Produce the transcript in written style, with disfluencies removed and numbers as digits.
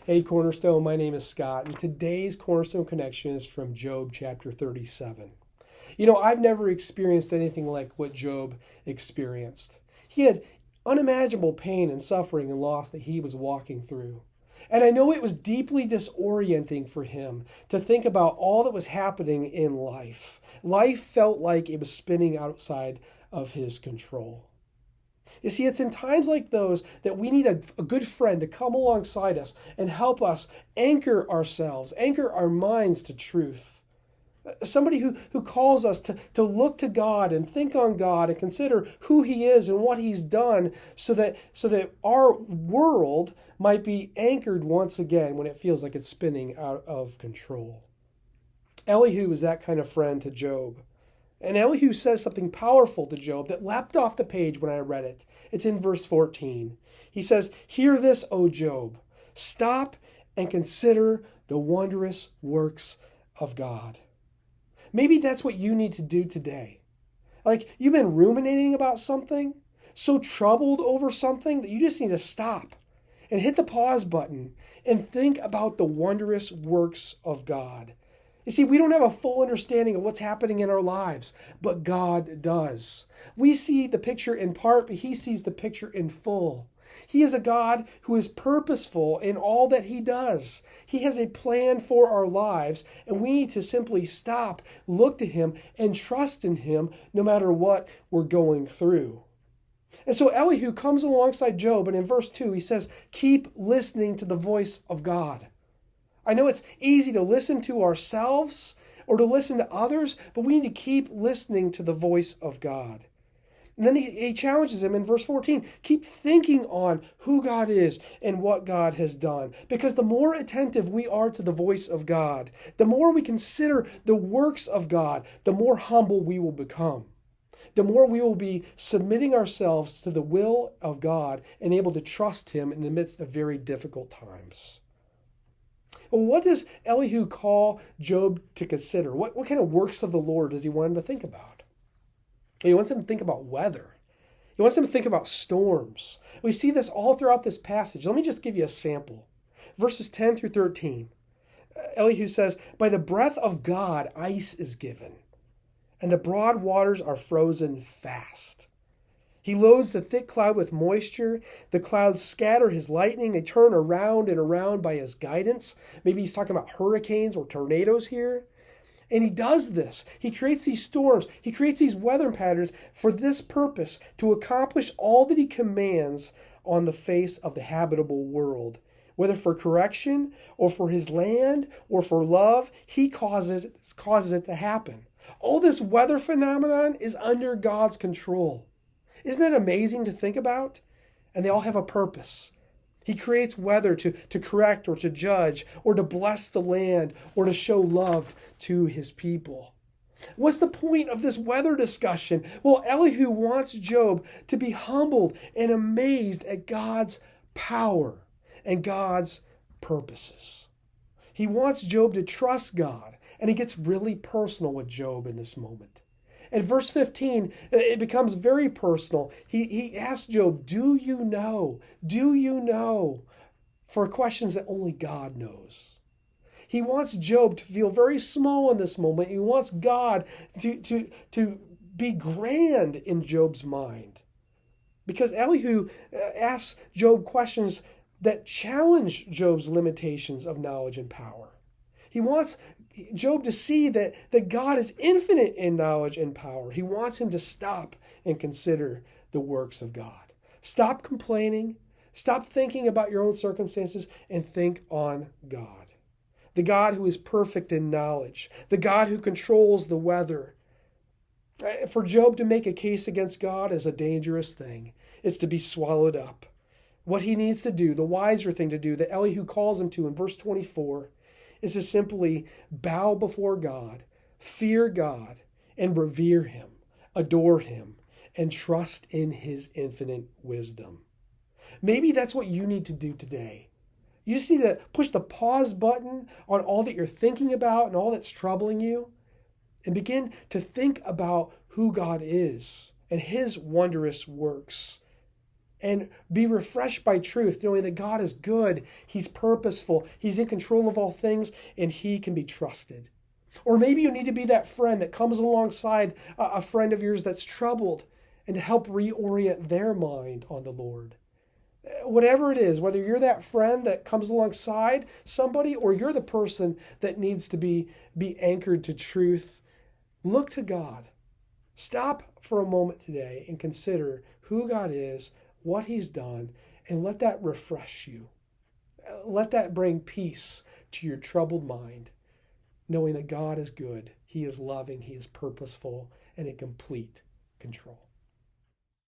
Hey, Cornerstone, my name is Scott, and today's Cornerstone Connection is from Job chapter 37. I've never experienced anything like what Job experienced. He had unimaginable pain and suffering and loss that he was walking through. And I know it was deeply disorienting for him to think about all that was happening in life. Life felt like it was spinning outside of his control. You see, it's in times like those that we need a good friend to come alongside us and help us anchor ourselves, anchor our minds to truth. Somebody who calls us to look to God and think on God and consider who He is and what He's done so that our world might be anchored once again when it feels like it's spinning out of control. Elihu is that kind of friend to Job. And Elihu says something powerful to Job that leapt off the page when I read it. It's in verse 14. He says, "Hear this, O Job. Stop and consider the wondrous works of God." Maybe that's what you need to do today. Like you've been ruminating about something, so troubled over something that you just need to stop and hit the pause button and think about the wondrous works of God. You see, we don't have a full understanding of what's happening in our lives, but God does. We see the picture in part, but He sees the picture in full. He is a God who is purposeful in all that He does. He has a plan for our lives, and we need to simply stop, look to Him, and trust in Him no matter what we're going through. And so Elihu comes alongside Job, and in verse 2 he says, "Keep listening to the voice of God." I know it's easy to listen to ourselves or to listen to others, but we need to keep listening to the voice of God. And then he challenges him in verse 14, keep thinking on who God is and what God has done. Because the more attentive we are to the voice of God, the more we consider the works of God, the more humble we will become. The more we will be submitting ourselves to the will of God and able to trust Him in the midst of very difficult times. Well, what does Elihu call Job to consider? What kind of works of the Lord does he want him to think about? He wants him to think about weather. He wants him to think about storms. We see this all throughout this passage. Let me just give you a sample. Verses 10 through 13. Elihu says, "By the breath of God, ice is given, and the broad waters are frozen fast. He loads the thick cloud with moisture. The clouds scatter His lightning. They turn around and around by His guidance." Maybe he's talking about hurricanes or tornadoes here. And He does this. He creates these storms. He creates these weather patterns for this purpose, to accomplish all that He commands on the face of the habitable world. Whether for correction or for His land or for love, He causes it to happen. All this weather phenomenon is under God's control. Isn't that amazing to think about? And they all have a purpose. He creates weather to correct or to judge or to bless the land or to show love to His people. What's the point of this weather discussion? Well, Elihu wants Job to be humbled and amazed at God's power and God's purposes. He wants Job to trust God, and he gets really personal with Job in this moment. In verse 15, it becomes very personal. He asks Job, "Do you know? Do you know?" For questions that only God knows. He wants Job to feel very small in this moment. He wants God to be grand in Job's mind. Because Elihu asks Job questions that challenge Job's limitations of knowledge and power. He wants Job to see that God is infinite in knowledge and power. He wants him to stop and consider the works of God. Stop complaining. Stop thinking about your own circumstances and think on God. The God who is perfect in knowledge. The God who controls the weather. For Job to make a case against God is a dangerous thing. It's to be swallowed up. What he needs to do, the wiser thing to do, that Elihu calls him to in verse 24, is to simply bow before God, fear God, and revere Him, adore Him, and trust in His infinite wisdom. Maybe that's what you need to do today. You just need to push the pause button on all that you're thinking about and all that's troubling you, and begin to think about who God is and His wondrous works, and be refreshed by truth, knowing that God is good, He's purposeful, He's in control of all things, and He can be trusted. Or maybe you need to be that friend that comes alongside a friend of yours that's troubled and to help reorient their mind on the Lord. Whatever it is, whether you're that friend that comes alongside somebody or you're the person that needs to be anchored to truth, look to God. Stop for a moment today and consider who God is, what He's done, and let that refresh you. Let that bring peace to your troubled mind, knowing that God is good, He is loving, He is purposeful, and in complete control.